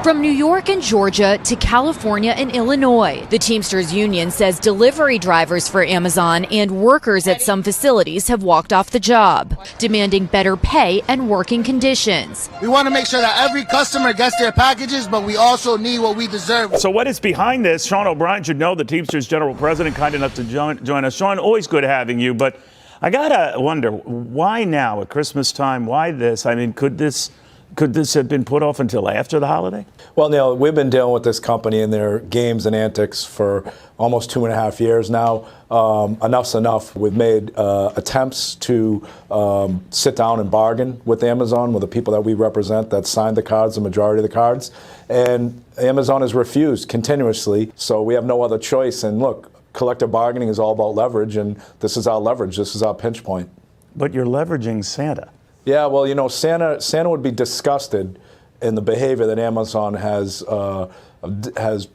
From New York and Georgia to California and Illinois, the Teamsters Union says delivery drivers for Amazon and workers at some facilities have walked off the job, demanding better pay and working conditions. We want to make sure that every customer gets their packages, but we also need what we deserve. So what is behind this? Sean O'Brien should know, the Teamsters General President, kind enough to join us. Sean, always good having you, but I gotta wonder, why now at Christmas time? Why this? I mean, could this have been put off until after the holiday? Well, Neil, we've been dealing with this company and their games and antics for almost 2.5 years now. Enough's enough. We've made attempts to sit down and bargain with Amazon, with the people that we represent that signed the cards, the majority of the cards, and Amazon has refused continuously, so we have no other choice. And look, collective bargaining is all about leverage, and this is our leverage. This is our pinch point. But you're leveraging Santa. Yeah, well, you know, Santa would be disgusted in the behavior that Amazon has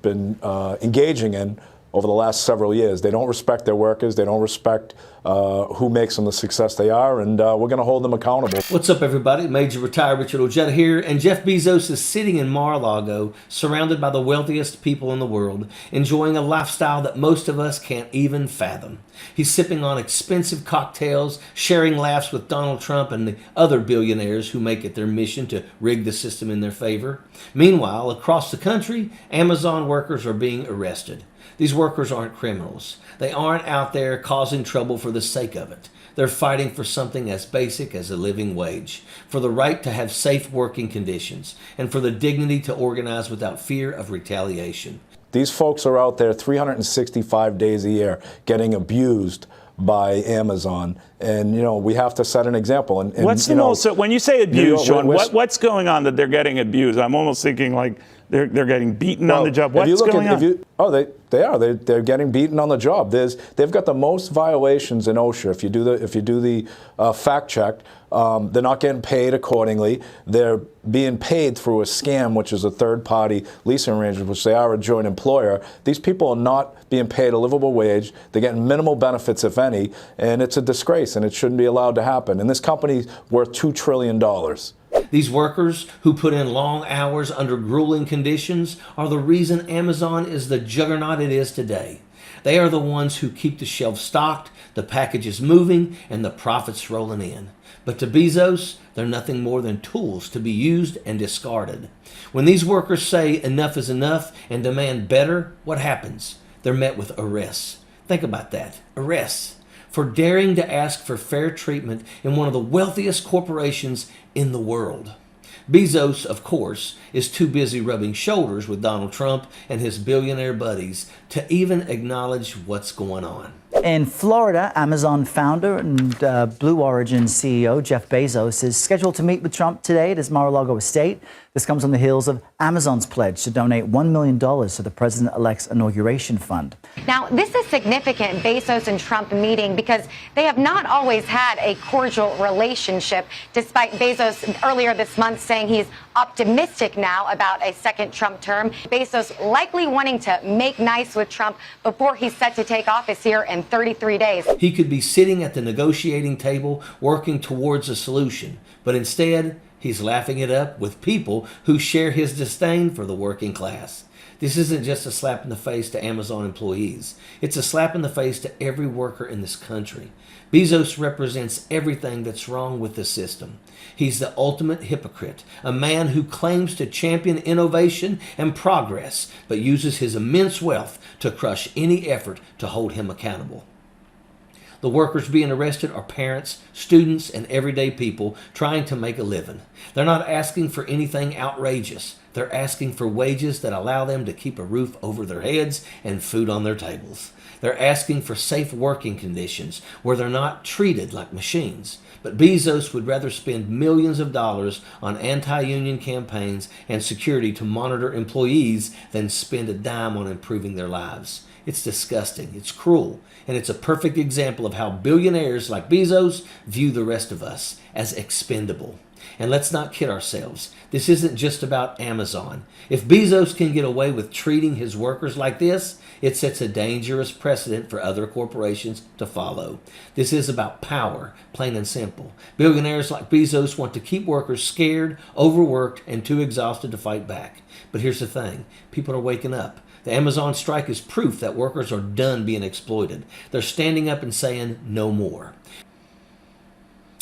been engaging in over the last several years. They don't respect their workers. They don't respect who makes them the success they are, and we're going to hold them accountable. What's up, everybody? Major Retired Richard Ojeda here, and Jeff Bezos is sitting in Mar-a-Lago, surrounded by the wealthiest people in the world, enjoying a lifestyle that most of us can't even fathom. He's sipping on expensive cocktails, sharing laughs with Donald Trump and the other billionaires who make it their mission to rig the system in their favor. Meanwhile, across the country, Amazon workers are being arrested. These workers aren't criminals. They aren't out there causing trouble for the sake of it. They're fighting for something as basic as a living wage, for the right to have safe working conditions, and for the dignity to organize without fear of retaliation. These folks are out there 365 days a year getting abused by Amazon, and you know we have to set an example. And what's the most? So when you say abused, Sean, what's going on that they're getting abused? I'm almost thinking like they're getting beaten on the job. What's going on? They're getting beaten on the job. They've got the most violations in OSHA. If you do the fact check, they're not getting paid accordingly. They're being paid through a scam, which is a third-party leasing arrangement, which they are a joint employer. These people are not being paid a livable wage. They're getting minimal benefits, if any, and it's a disgrace, and it shouldn't be allowed to happen. And this company's worth $2 trillion. These workers who put in long hours under grueling conditions are the reason Amazon is the juggernaut it is today. They are the ones who keep the shelves stocked, the packages moving, and the profits rolling in. But to Bezos, they're nothing more than tools to be used and discarded. When these workers say enough is enough and demand better, what happens? They're met with arrests. Think about that. Arrests for daring to ask for fair treatment in one of the wealthiest corporations in the world. Bezos, of course, is too busy rubbing shoulders with Donald Trump and his billionaire buddies to even acknowledge what's going on. In Florida, Amazon founder and Blue Origin CEO Jeff Bezos is scheduled to meet with Trump today at his Mar-a-Lago estate. This comes on the heels of Amazon's pledge to donate $1 million to the president-elect's inauguration fund. Now, this is significant, Bezos and Trump meeting, because they have not always had a cordial relationship, despite Bezos earlier this month saying he's optimistic now about a second Trump term. Bezos likely wanting to make nice with Trump before he's set to take office here in 33 days. He could be sitting at the negotiating table working towards a solution, but instead, he's laughing it up with people who share his disdain for the working class. This isn't just a slap in the face to Amazon employees. It's a slap in the face to every worker in this country. Bezos represents everything that's wrong with the system. He's the ultimate hypocrite, a man who claims to champion innovation and progress, but uses his immense wealth to crush any effort to hold him accountable. The workers being arrested are parents, students, and everyday people trying to make a living. They're not asking for anything outrageous. They're asking for wages that allow them to keep a roof over their heads and food on their tables. They're asking for safe working conditions where they're not treated like machines. But Bezos would rather spend millions of dollars on anti-union campaigns and security to monitor employees than spend a dime on improving their lives. It's disgusting, it's cruel, and it's a perfect example of how billionaires like Bezos view the rest of us as expendable. And let's not kid ourselves. This isn't just about Amazon. If Bezos can get away with treating his workers like this, it sets a dangerous precedent for other corporations to follow. This is about power, plain and simple. Billionaires like Bezos want to keep workers scared, overworked, and too exhausted to fight back. But here's the thing. People are waking up. The Amazon strike is proof that workers are done being exploited. They're standing up and saying no more.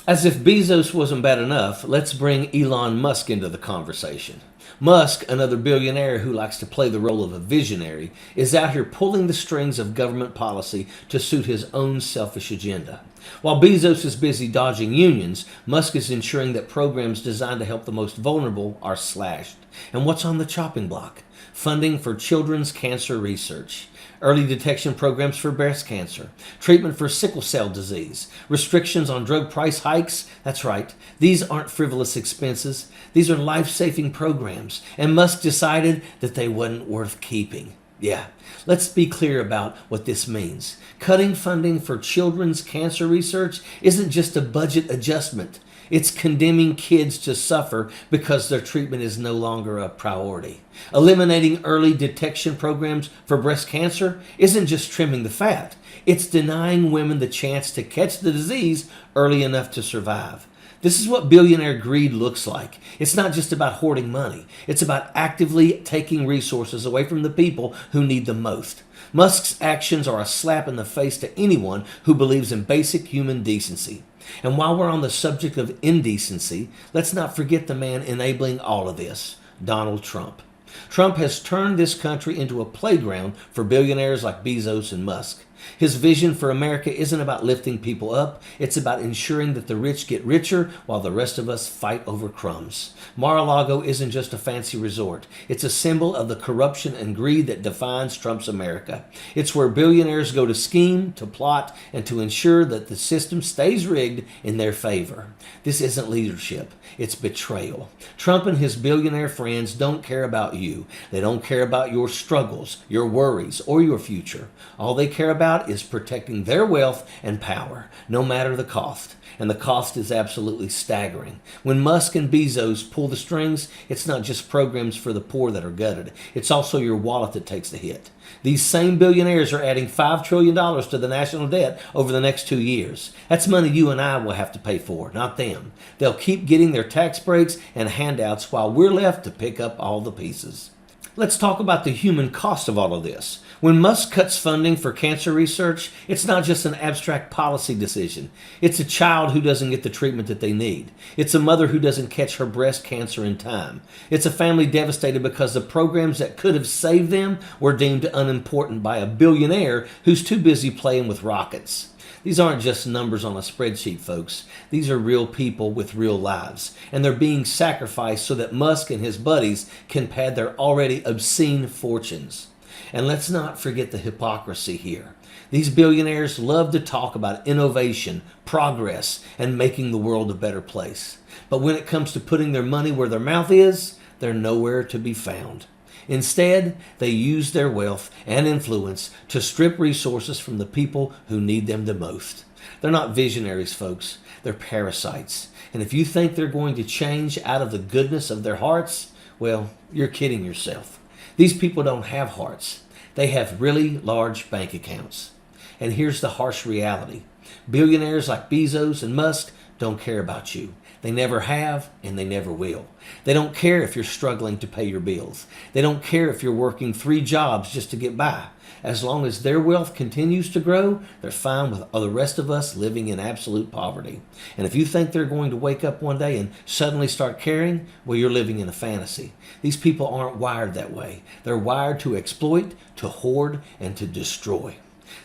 As if Bezos wasn't bad enough, let's bring Elon Musk into the conversation. Musk, another billionaire who likes to play the role of a visionary, is out here pulling the strings of government policy to suit his own selfish agenda. While Bezos is busy dodging unions, Musk is ensuring that programs designed to help the most vulnerable are slashed. And what's on the chopping block? Funding for children's cancer research, early detection programs for breast cancer, treatment for sickle cell disease, restrictions on drug price hikes. That's right, these aren't frivolous expenses. These are life-saving programs, and Musk decided that they wasn't worth keeping. Yeah, let's be clear about what this means. Cutting funding for children's cancer research isn't just a budget adjustment. It's condemning kids to suffer because their treatment is no longer a priority. Eliminating early detection programs for breast cancer isn't just trimming the fat. It's denying women the chance to catch the disease early enough to survive. This is what billionaire greed looks like. It's not just about hoarding money. It's about actively taking resources away from the people who need them most. Musk's actions are a slap in the face to anyone who believes in basic human decency. And while we're on the subject of indecency, let's not forget the man enabling all of this, Donald Trump. Trump has turned this country into a playground for billionaires like Bezos and Musk. His vision for America isn't about lifting people up. It's about ensuring that the rich get richer while the rest of us fight over crumbs. Mar-a-Lago isn't just a fancy resort. It's a symbol of the corruption and greed that defines Trump's America. It's where billionaires go to scheme, to plot, and to ensure that the system stays rigged in their favor. This isn't leadership. It's betrayal. Trump and his billionaire friends don't care about you. They don't care about your struggles, your worries, or your future. All they care about is protecting their wealth and power, no matter the cost. And the cost is absolutely staggering. When Musk and Bezos pull the strings, it's not just programs for the poor that are gutted. It's also your wallet that takes the hit. These same billionaires are adding $5 trillion to the national debt over the next 2 years. That's money you and I will have to pay for, not them. They'll keep getting their tax breaks and handouts while we're left to pick up all the pieces. Let's talk about the human cost of all of this. When Musk cuts funding for cancer research, it's not just an abstract policy decision. It's a child who doesn't get the treatment that they need. It's a mother who doesn't catch her breast cancer in time. It's a family devastated because the programs that could have saved them were deemed unimportant by a billionaire who's too busy playing with rockets. These aren't just numbers on a spreadsheet, folks. These are real people with real lives, and they're being sacrificed so that Musk and his buddies can pad their already obscene fortunes. And let's not forget the hypocrisy here. These billionaires love to talk about innovation, progress, and making the world a better place. But when it comes to putting their money where their mouth is, they're nowhere to be found. Instead, they use their wealth and influence to strip resources from the people who need them the most. They're not visionaries, folks. They're parasites. And if you think they're going to change out of the goodness of their hearts, well, you're kidding yourself. These people don't have hearts. They have really large bank accounts. And here's the harsh reality. Billionaires like Bezos and Musk don't care about you. They never have, and they never will. They don't care if you're struggling to pay your bills. They don't care if you're working 3 jobs just to get by. As long as their wealth continues to grow, they're fine with the rest of us living in absolute poverty. And if you think they're going to wake up one day and suddenly start caring, well, you're living in a fantasy. These people aren't wired that way. They're wired to exploit, to hoard, and to destroy.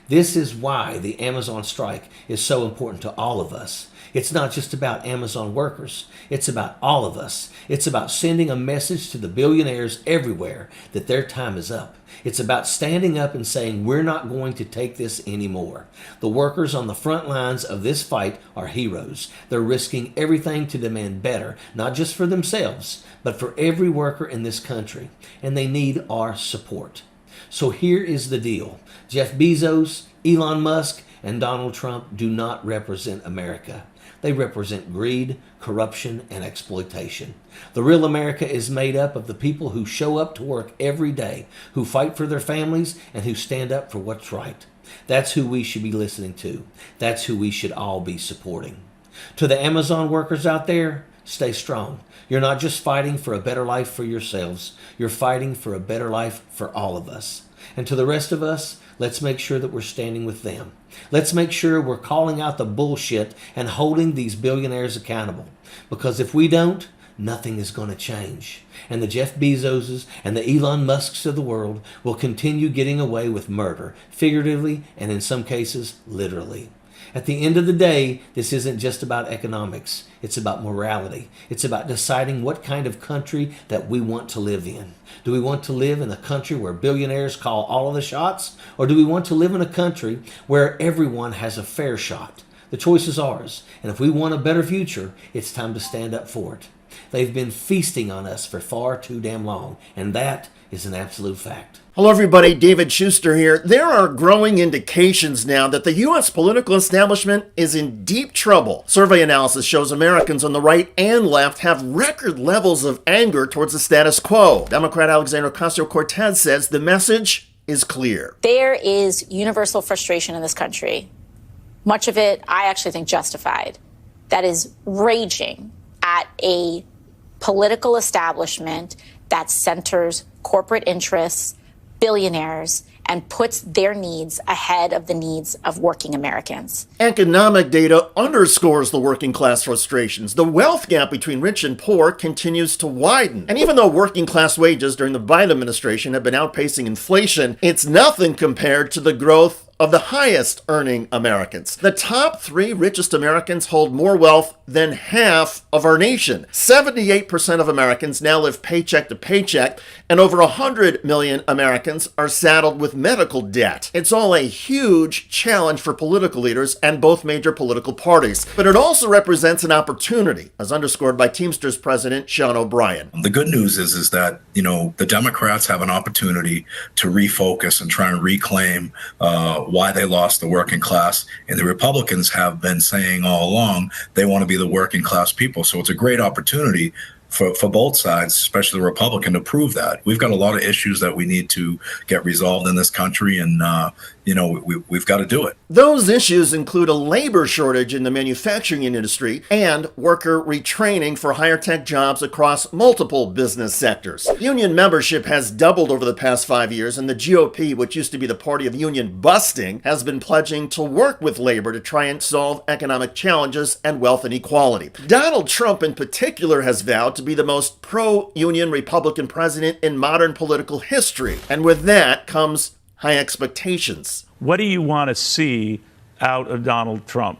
This is why the Amazon strike is so important to all of us. It's not just about Amazon workers. It's about all of us. It's about sending a message to the billionaires everywhere that their time is up. It's about standing up and saying, we're not going to take this anymore. The workers on the front lines of this fight are heroes. They're risking everything to demand better, not just for themselves, but for every worker in this country. And they need our support. So here is the deal. Jeff Bezos, Elon Musk, and Donald Trump do not represent America. They represent greed, corruption, and exploitation. The real America is made up of the people who show up to work every day, who fight for their families, and who stand up for what's right. That's who we should be listening to. That's who we should all be supporting. To the Amazon workers out there, stay strong. You're not just fighting for a better life for yourselves. You're fighting for a better life for all of us. And to the rest of us, let's make sure that we're standing with them. Let's make sure we're calling out the bullshit and holding these billionaires accountable. Because if we don't, nothing is going to change. And the Jeff Bezoses and the Elon Musks of the world will continue getting away with murder, figuratively and in some cases, literally. At the end of the day, this isn't just about economics. It's about morality. It's about deciding what kind of country that we want to live in. Do we want to live in a country where billionaires call all of the shots? Or do we want to live in a country where everyone has a fair shot? The choice is ours. And if we want a better future, it's time to stand up for it. They've been feasting on us for far too damn long. And that is an absolute fact. Hello everybody, David Schuster here. There are growing indications now that the U.S. political establishment is in deep trouble. Survey analysis shows Americans on the right and left have record levels of anger towards the status quo. Democrat Alexandria Ocasio-Cortez says the message is clear. There is universal frustration in this country, much of it I actually think justified, that is raging at a political establishment that centers corporate interests, billionaires, and puts their needs ahead of the needs of working Americans. Economic data underscores the working class frustrations. The wealth gap between rich and poor continues to widen. And even though working class wages during the Biden administration have been outpacing inflation, it's nothing compared to the growth of the highest earning Americans. The top 3 richest Americans hold more wealth than half of our nation. 78% of Americans now live paycheck to paycheck, and over 100 million Americans are saddled with medical debt. It's all a huge challenge for political leaders and both major political parties. But it also represents an opportunity, as underscored by Teamsters President Sean O'Brien. The good news is that, the Democrats have an opportunity to refocus and try and reclaim why they lost the working class. And the Republicans have been saying all along they want to be the working class people. So it's a great opportunity for both sides, especially the Republican, to prove that. We've got a lot of issues that we need to get resolved in this country, and we've got to do it. Those issues include a labor shortage in the manufacturing industry and worker retraining for higher tech jobs across multiple business sectors. Union membership has doubled over the past 5 years, and the GOP, which used to be the party of union busting, has been pledging to work with labor to try and solve economic challenges and wealth inequality. Donald Trump in particular has vowed to be the most pro-union Republican president in modern political history, and with that comes high expectations. What do you want to see out of Donald Trump?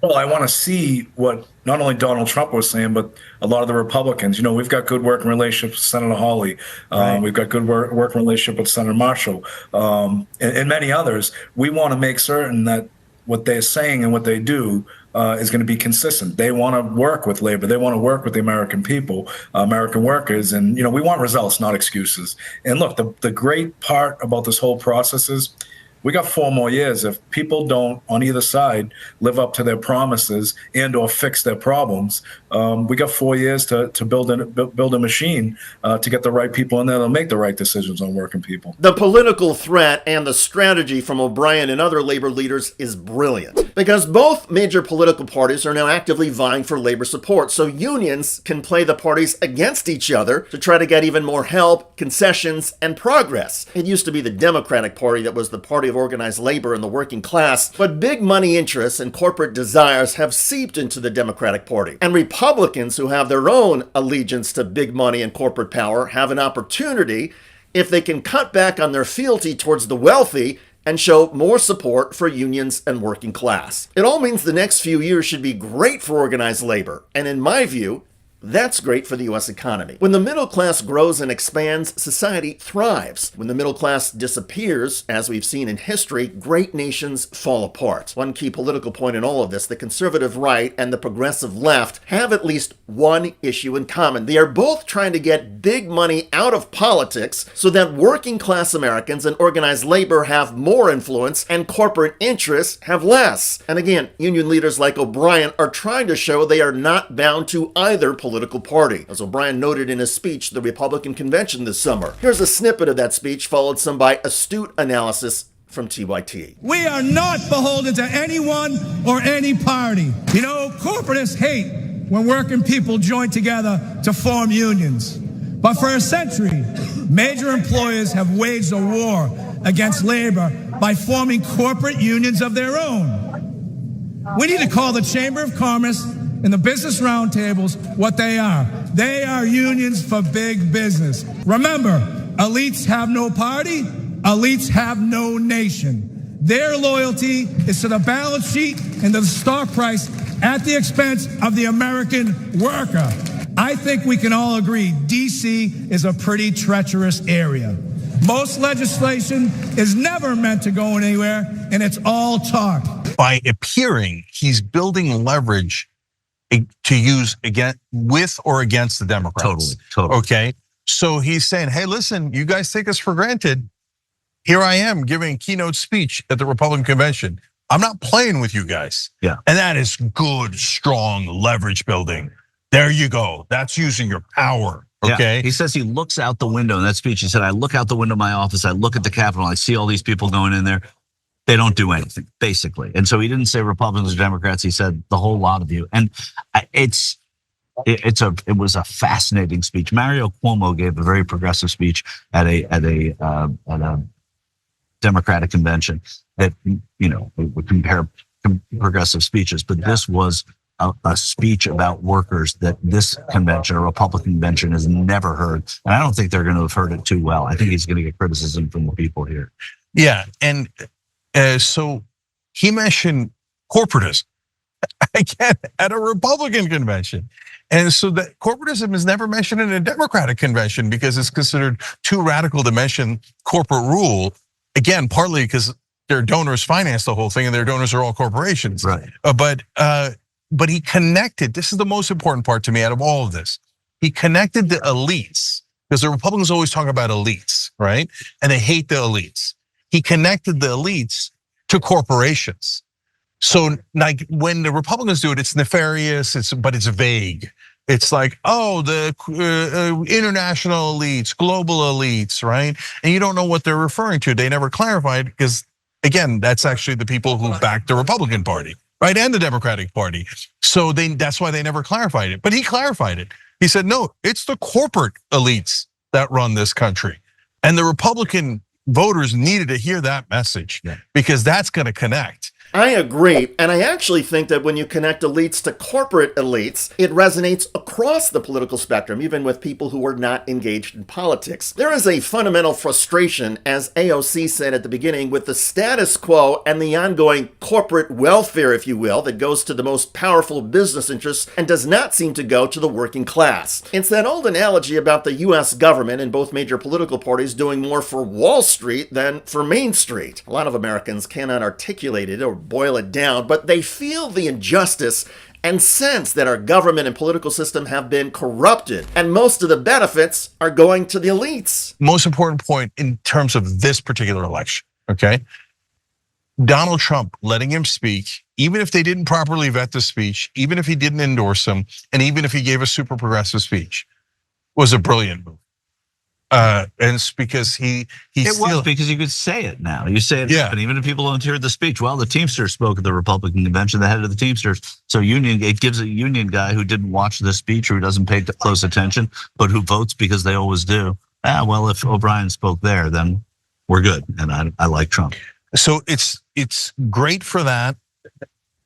Well, I want to see what not only Donald Trump was saying, but a lot of the Republicans. We've got good working relationships with Senator Hawley. Right. We've got good working relationship with Senator Marshall, and many others. We want to make certain that what they're saying and what they do is going to be consistent. They want to work with labor. They want to work with the American people, American workers. And, we want results, not excuses. And look, the great part about this whole process is we got 4 more years. If people don't, on either side, live up to their promises and or fix their problems, we got 4 years to build a machine to get the right people in there to make the right decisions on working people. The political threat and the strategy from O'Brien and other labor leaders is brilliant, because both major political parties are now actively vying for labor support, so unions can play the parties against each other to try to get even more help, concessions, and progress. It used to be the Democratic Party that was the party of organized labor and the working class, but big money interests and corporate desires have seeped into the Democratic Party. And Republicans who have their own allegiance to big money and corporate power have an opportunity if they can cut back on their fealty towards the wealthy and show more support for unions and working class. It all means the next few years should be great for organized labor, and in my view, That's great for the U.S. economy. When the middle class grows and expands, society thrives. When the middle class disappears, as we've seen in history, great nations fall apart. One key political point in all of this, the conservative right and the progressive left have at least one issue in common. They are both trying to get big money out of politics so that working class Americans and organized labor have more influence and corporate interests have less. And again, union leaders like O'Brien are trying to show they are not bound to either political party, as O'Brien noted in his speech to the Republican convention this summer. Here's a snippet of that speech, followed some by astute analysis from TYT. We are not beholden to anyone or any party. You know, corporatists hate when working people join together to form unions. But for a century, major employers have waged a war against labor by forming corporate unions of their own. We need to call the Chamber of Commerce and the business roundtables what they are. They are unions for big business. Remember, elites have no party, elites have no nation. Their loyalty is to the balance sheet and the stock price at the expense of the American worker. I think we can all agree DC is a pretty treacherous area. Most legislation is never meant to go anywhere, and it's all talk. By appearing, he's building leverage to use with or against the Democrats. Totally. Okay, so he's saying, hey, listen, you guys take us for granted. Here I am giving a keynote speech at the Republican convention. I'm not playing with you guys. Yeah. And that is good, strong leverage building. There you go. That's using your power. Okay. Yeah. He says he looks out the window in that speech. He said, I look out the window of my office. I look at the Capitol. I see all these people going in there. They don't do anything, basically. And so he didn't say Republicans or Democrats. He said the whole lot of you. And it was a fascinating speech. Mario Cuomo gave a very progressive speech at a Democratic convention that, we would compare progressive speeches, but this was a speech about workers that this convention, a Republican convention, has never heard. And I don't think they're going to have heard it too well. I think he's going to get criticism from the people here. Yeah, and so he mentioned corporatism again at a Republican convention. And so that corporatism is never mentioned in a Democratic convention because it's considered too radical to mention corporate rule. Again, partly because their donors finance the whole thing and their donors are all corporations. Right. But he connected, this is the most important part to me out of all of this. He connected the elites, because the Republicans always talk about elites, right? And they hate the elites. He connected the elites to corporations. So like when the Republicans do it, it's nefarious, but it's vague. It's like, oh, the international elites, global elites, right? And you don't know what they're referring to. They never clarified because, again, that's actually the people who backed the Republican Party, right? And the Democratic Party. So that's why they never clarified it. But he clarified it. He said, no, it's the corporate elites that run this country. And the Republican voters needed to hear that message because that's going to connect. I agree, and I actually think that when you connect elites to corporate elites, it resonates across the political spectrum, even with people who are not engaged in politics. There is a fundamental frustration, as AOC said at the beginning, with the status quo and the ongoing corporate welfare, if you will, that goes to the most powerful business interests and does not seem to go to the working class. It's that old analogy about the US government and both major political parties doing more for Wall Street than for Main Street. A lot of Americans cannot articulate it or boil it down, but they feel the injustice and sense that our government and political system have been corrupted, and most of the benefits are going to the elites. Most important point in terms of this particular election, okay? Donald Trump letting him speak, even if they didn't properly vet the speech, even if he didn't endorse him, and even if he gave a super progressive speech, was a brilliant move. And it's because it was because you could say it now. You say it, and even if people don't hear the speech, well, the Teamsters spoke at the Republican convention, the head of the Teamsters. So it gives a union guy who didn't watch the speech or who doesn't pay close attention, but who votes because they always do. Well, if O'Brien spoke there, then we're good. And I like Trump. So it's great for that.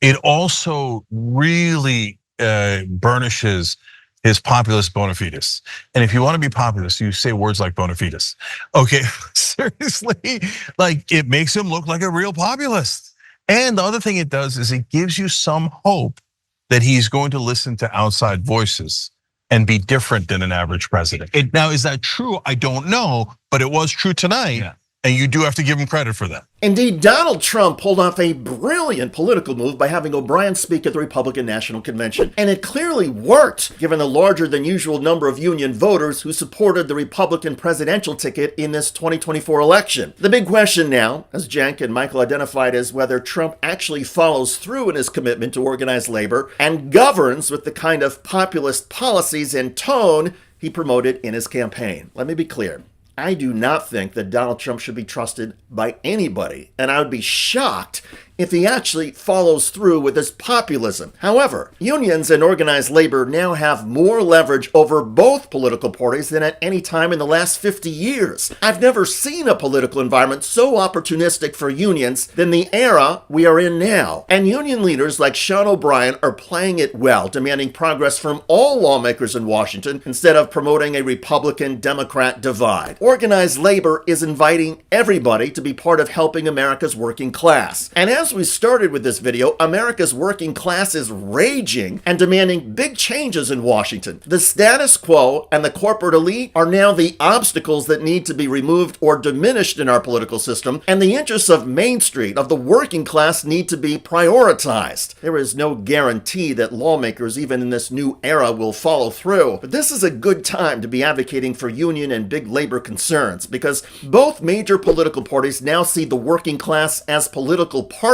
It also really burnishes his populist bona fides. And if you want to be populist, you say words like bona fides. Okay, seriously, like it makes him look like a real populist. And the other thing it does is it gives you some hope that he's going to listen to outside voices and be different than an average president. Now, is that true? I don't know, but it was true tonight. Yeah. And you do have to give him credit for that. Indeed, Donald Trump pulled off a brilliant political move by having O'Brien speak at the Republican National Convention. And it clearly worked, given the larger than usual number of union voters who supported the Republican presidential ticket in this 2024 election. The big question now, as Cenk and Michael identified, is whether Trump actually follows through in his commitment to organized labor and governs with the kind of populist policies and tone he promoted in his campaign. Let me be clear. I do not think that Donald Trump should be trusted by anybody, and I would be shocked if he actually follows through with his populism. However, unions and organized labor now have more leverage over both political parties than at any time in the last 50 years. I've never seen a political environment so opportunistic for unions than the era we are in now. And union leaders like Sean O'Brien are playing it well, demanding progress from all lawmakers in Washington instead of promoting a Republican-Democrat divide. Organized labor is inviting everybody to be part of helping America's working class. And as we started with this video, America's working class is raging and demanding big changes in Washington. The status quo and the corporate elite are now the obstacles that need to be removed or diminished in our political system, and the interests of Main Street, of the working class, need to be prioritized. There is no guarantee that lawmakers, even in this new era, will follow through, but this is a good time to be advocating for union and big labor concerns, because both major political parties now see the working class as political partners,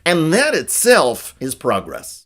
and that itself is progress.